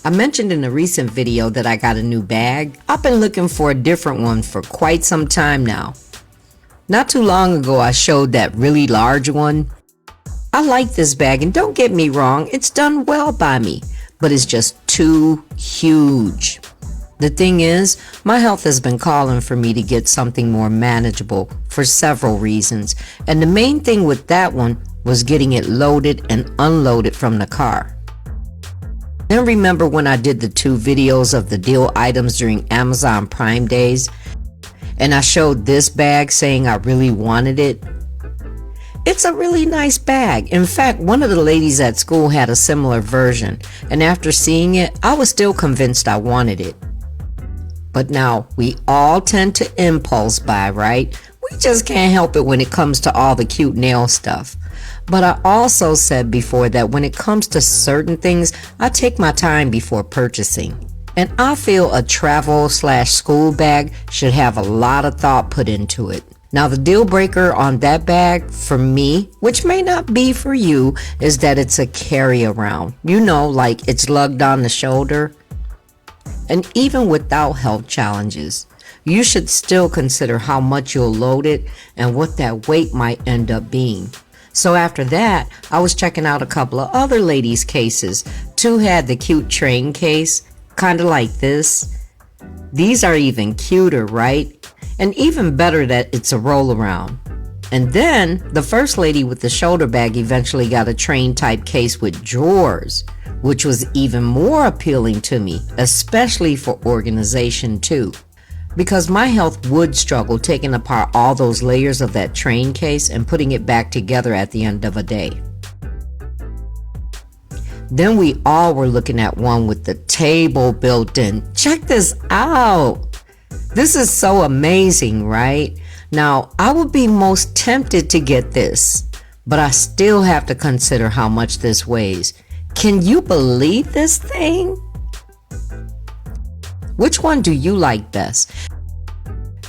I mentioned in a recent video that I got a new bag. I've been looking for a different one for quite some time now. Not too long ago I showed that really large one. I like this bag, and don't get me wrong, it's done well by me, but it's just too huge. The thing is, my health has been calling for me to get something more manageable for several reasons, and the main thing with that one was getting it loaded and unloaded from the car. Then remember when I did the 2 videos of the deal items during Amazon Prime days, and I showed this bag saying I really wanted it? It's a really nice bag. In fact, one of the ladies at school had a similar version, and after seeing it, I was still convinced I wanted it. But now, we all tend to impulse buy, right? We just can't help it when it comes to all the cute nail stuff. But I also said before that when it comes to certain things, I take my time before purchasing. And I feel a travel/school bag should have a lot of thought put into it. Now the deal breaker on that bag for me, which may not be for you, is that it's a carry around. You know, like it's lugged on the shoulder. And even without health challenges, you should still consider how much you'll load it and what that weight might end up being. So after that, I was checking out a couple of other ladies' cases. 2 had the cute train case, kind of like this. These are even cuter, right? And even better that it's a roll around. And then the first lady with the shoulder bag eventually got a train type case with drawers, which was even more appealing to me, especially for organization too. Because my health would struggle taking apart all those layers of that train case and putting it back together at the end of a day. Then we all were looking at one with the table built in. Check this out. This is so amazing, right? Now, I would be most tempted to get this, but I still have to consider how much this weighs. Can you believe this thing? Which one do you like best?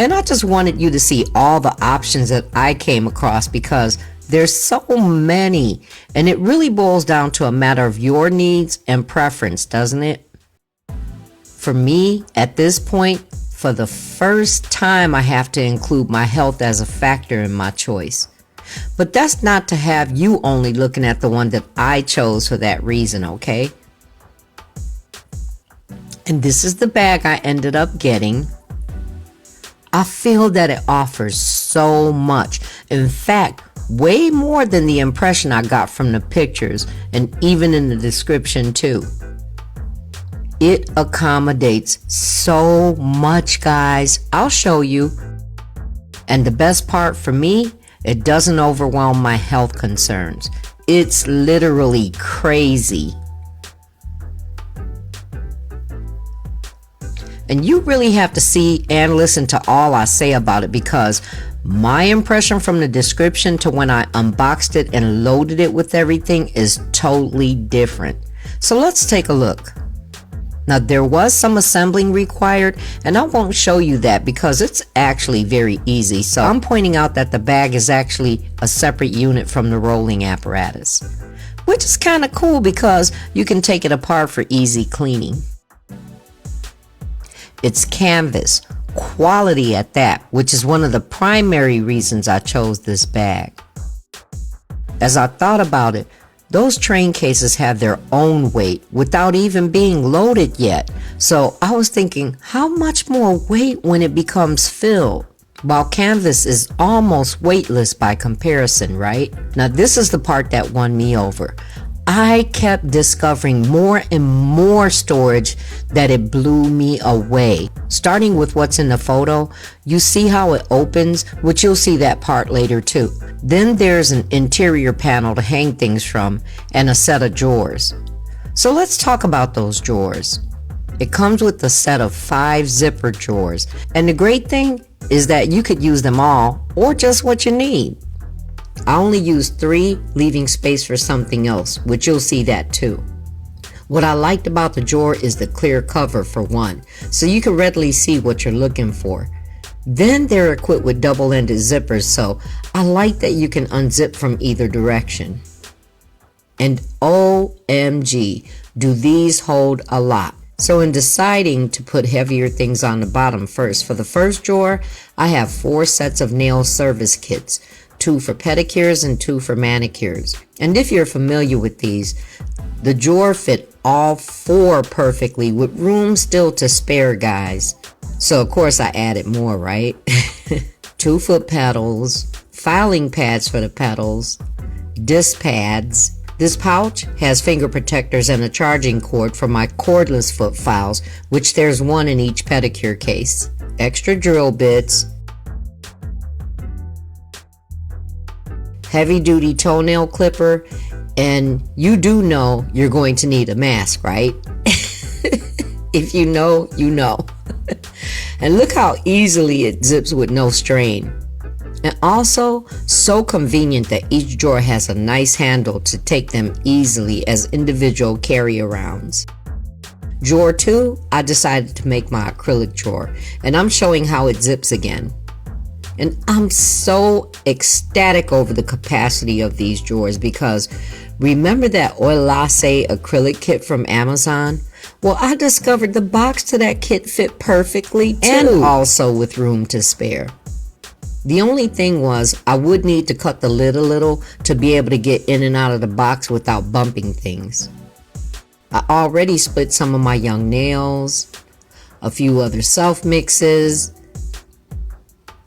And I just wanted you to see all the options that I came across because there's so many, and it really boils down to a matter of your needs and preference, doesn't it? For me, at this point, for the first time, I have to include my health as a factor in my choice. But that's not to have you only looking at the one that I chose for that reason, okay? And this is the bag I ended up getting. I feel that it offers so much. In fact, way more than the impression I got from the pictures and even in the description too. It accommodates so much, guys. I'll show you. And the best part for me, it doesn't overwhelm my health concerns. It's literally crazy. And you really have to see and listen to all I say about it because my impression from the description to when I unboxed it and loaded it with everything is totally different. So let's take a look. Now there was some assembling required, and I won't show you that because it's actually very easy. So I'm pointing out that the bag is actually a separate unit from the rolling apparatus, which is kind of cool because you can take it apart for easy cleaning. It's canvas, quality at that, which is one of the primary reasons I chose this bag. As I thought about it, those train cases have their own weight without even being loaded yet. So I was thinking, how much more weight when it becomes filled? While canvas is almost weightless by comparison, right? Now this is the part that won me over. I kept discovering more and more storage that it blew me away. Starting with what's in the photo, you see how it opens, which you'll see that part later too. Then there's an interior panel to hang things from and a set of drawers. So let's talk about those drawers. It comes with a set of 5 zipper drawers, and the great thing is that you could use them all or just what you need. I only used 3, leaving space for something else, which you'll see that too. What I liked about the drawer is the clear cover for one, so you can readily see what you're looking for. Then they're equipped with double-ended zippers, so I like that you can unzip from either direction. And OMG, do these hold a lot. So in deciding to put heavier things on the bottom first, for the first drawer, I have 4 sets of nail service kits, 2 for pedicures and 2 for manicures. And if you're familiar with these, the drawer fit all 4 perfectly with room still to spare, guys. So of course I added more, right? 2 foot pedals, filing pads for the pedals, disc pads. This pouch has finger protectors and a charging cord for my cordless foot files, which there's 1 in each pedicure case. Extra drill bits, heavy duty toenail clipper, and you do know you're going to need a mask, right? If you know, you know. And look how easily it zips with no strain. And also, so convenient that each drawer has a nice handle to take them easily as individual carry-arounds. Drawer 2, I decided to make my acrylic drawer, and I'm showing how it zips again. And I'm so ecstatic over the capacity of these drawers because remember that Oilase acrylic kit from Amazon? Well, I discovered the box to that kit fit perfectly too, and also with room to spare. The only thing was I would need to cut the lid a little to be able to get in and out of the box without bumping things. I already split some of my young nails, a few other self mixes,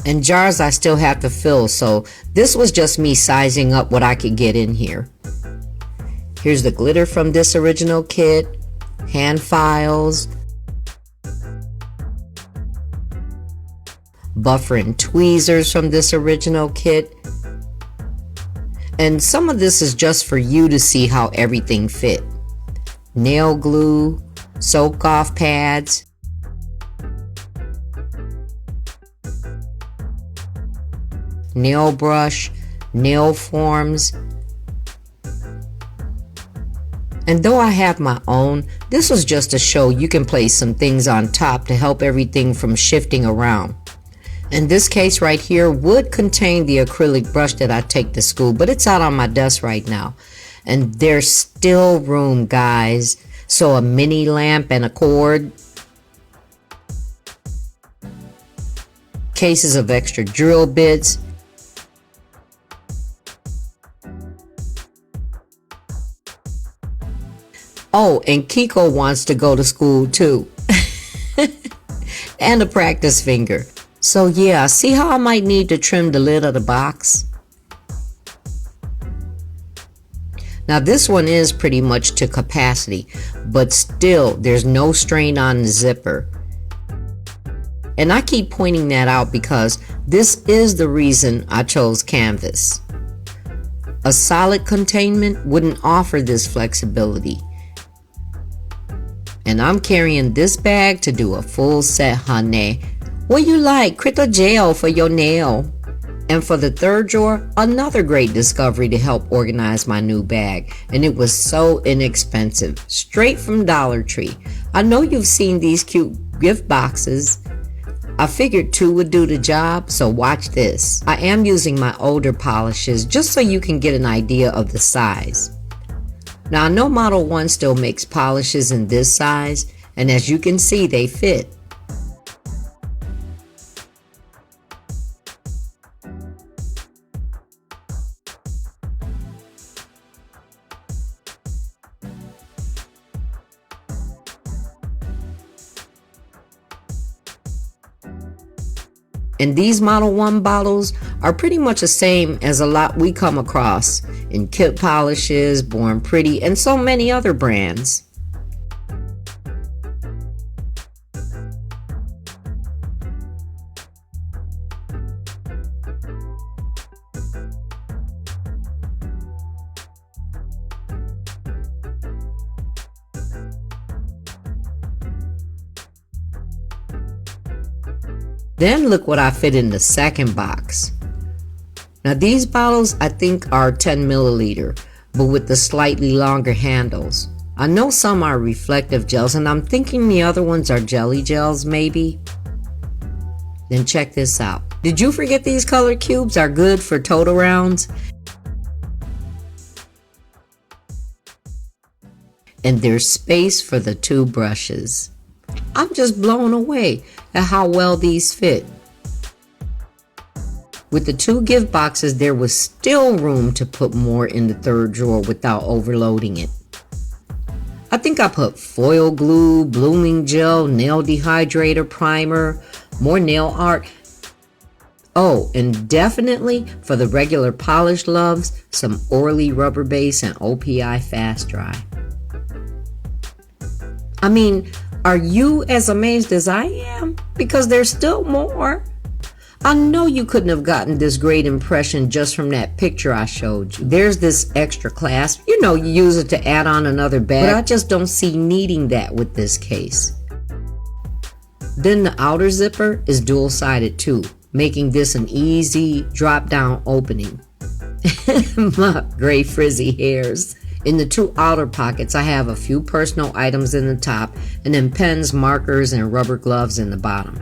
and jars I still have to fill, so this was just me sizing up what I could get in here. Here's the glitter from this original kit, hand files, buffer and tweezers from this original kit, and some of this is just for you to see how everything fit. Nail glue, soak off pads, nail brush, nail forms. And though I have my own, this was just to show you can place some things on top to help everything from shifting around. And this case right here would contain the acrylic brush that I take to school, but it's out on my desk right now. And there's still room, guys. So a mini lamp and a cord, cases of extra drill bits, oh, and Kiko wants to go to school too. And a practice finger. So yeah, see how I might need to trim the lid of the box? Now this one is pretty much to capacity, but still there's no strain on the zipper. And I keep pointing that out because this is the reason I chose canvas. A solid containment wouldn't offer this flexibility. And I'm carrying this bag to do a full set, honey. What you like? Crypto gel for your nail. And for the third drawer, another great discovery to help organize my new bag. And it was so inexpensive, straight from Dollar Tree. I know you've seen these cute gift boxes. I figured 2 would do the job, so watch this. I am using my older polishes just so you can get an idea of the size. Now I know Model 1 still makes polishes in this size, and as you can see, they fit. And these Model 1 bottles are pretty much the same as a lot we come across in kit polishes, Born Pretty, and so many other brands. Then look what I fit in the second box. Now these bottles I think are 10 milliliter, but with the slightly longer handles. I know some are reflective gels, and I'm thinking the other ones are jelly gels maybe. Then check this out. Did you forget these color cubes are good for tote arounds? And there's space for the 2 brushes. I'm just blown away at how well these fit. With the 2 gift boxes, there was still room to put more in the 3rd drawer without overloading it. I think I put foil glue, blooming gel, nail dehydrator primer, more nail art. Oh, and definitely for the regular polish loves, some Orly rubber base and OPI fast dry. I mean, are you as amazed as I am? Because there's still more. I know you couldn't have gotten this great impression just from that picture I showed you. There's this extra clasp. You know, you use it to add on another bag, but I just don't see needing that with this case. Then the outer zipper is dual-sided too, making this an easy drop-down opening. My gray frizzy hairs. In the 2 outer pockets, I have a few personal items in the top, and then pens, markers, and rubber gloves in the bottom.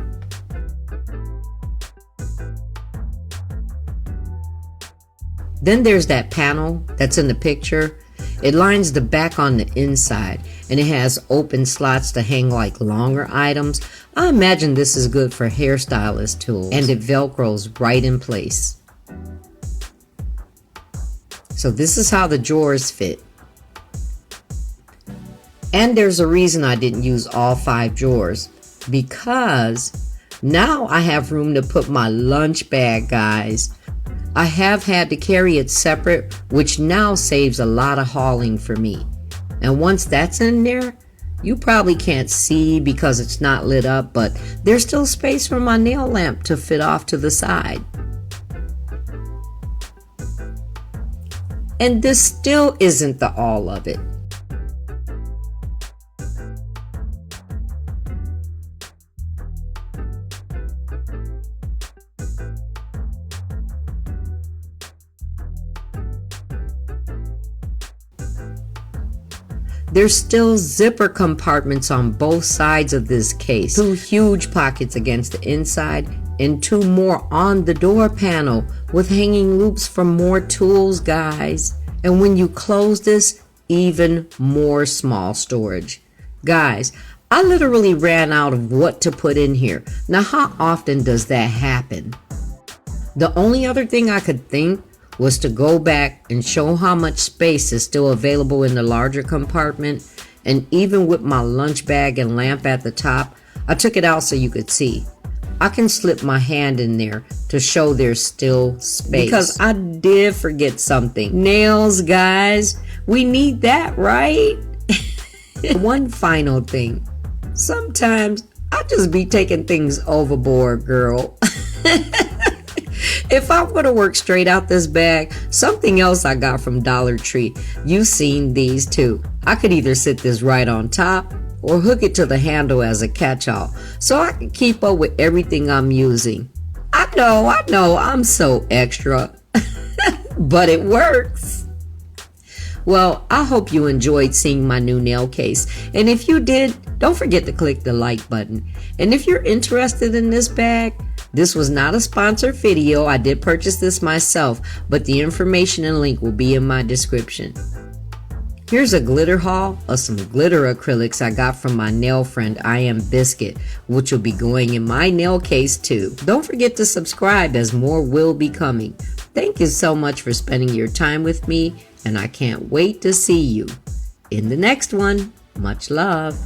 Then there's that panel that's in the picture. It lines the back on the inside, and it has open slots to hang like longer items. I imagine this is good for hairstylist tools, and it velcros right in place. So this is how the drawers fit. And there's a reason I didn't use all 5 drawers, because now I have room to put my lunch bag, guys. I have had to carry it separate, which now saves a lot of hauling for me. And once that's in there, you probably can't see because it's not lit up, but there's still space for my nail lamp to fit off to the side. And this still isn't the all of it. There's still zipper compartments on both sides of this case. 2 huge pockets against the inside and 2 more on the door panel with hanging loops for more tools, guys. And when you close this, even more small storage. Guys, I literally ran out of what to put in here. Now, how often does that happen? The only other thing I could think was to go back and show how much space is still available in the larger compartment. And even with my lunch bag and lamp at the top, I took it out so you could see. I can slip my hand in there to show there's still space. Because I did forget something. Nails, guys. We need that, right? One final thing. Sometimes I just be taking things overboard, girl. If I would have worked straight out this bag, something else I got from Dollar Tree, you've seen these too. I could either sit this right on top or hook it to the handle as a catch-all so I can keep up with everything I'm using. I know, I'm so extra, but it works. Well, I hope you enjoyed seeing my new nail case, and if you did, don't forget to click the like button. And if you're interested in this bag, this was not a sponsored video. I did purchase this myself, but the information and link will be in my description. Here's a glitter haul of some glitter acrylics I got from my nail friend I Am Biscuit, which will be going in my nail case too. Don't forget to subscribe as more will be coming. Thank you so much for spending your time with me, and I can't wait to see you in the next one. Much love.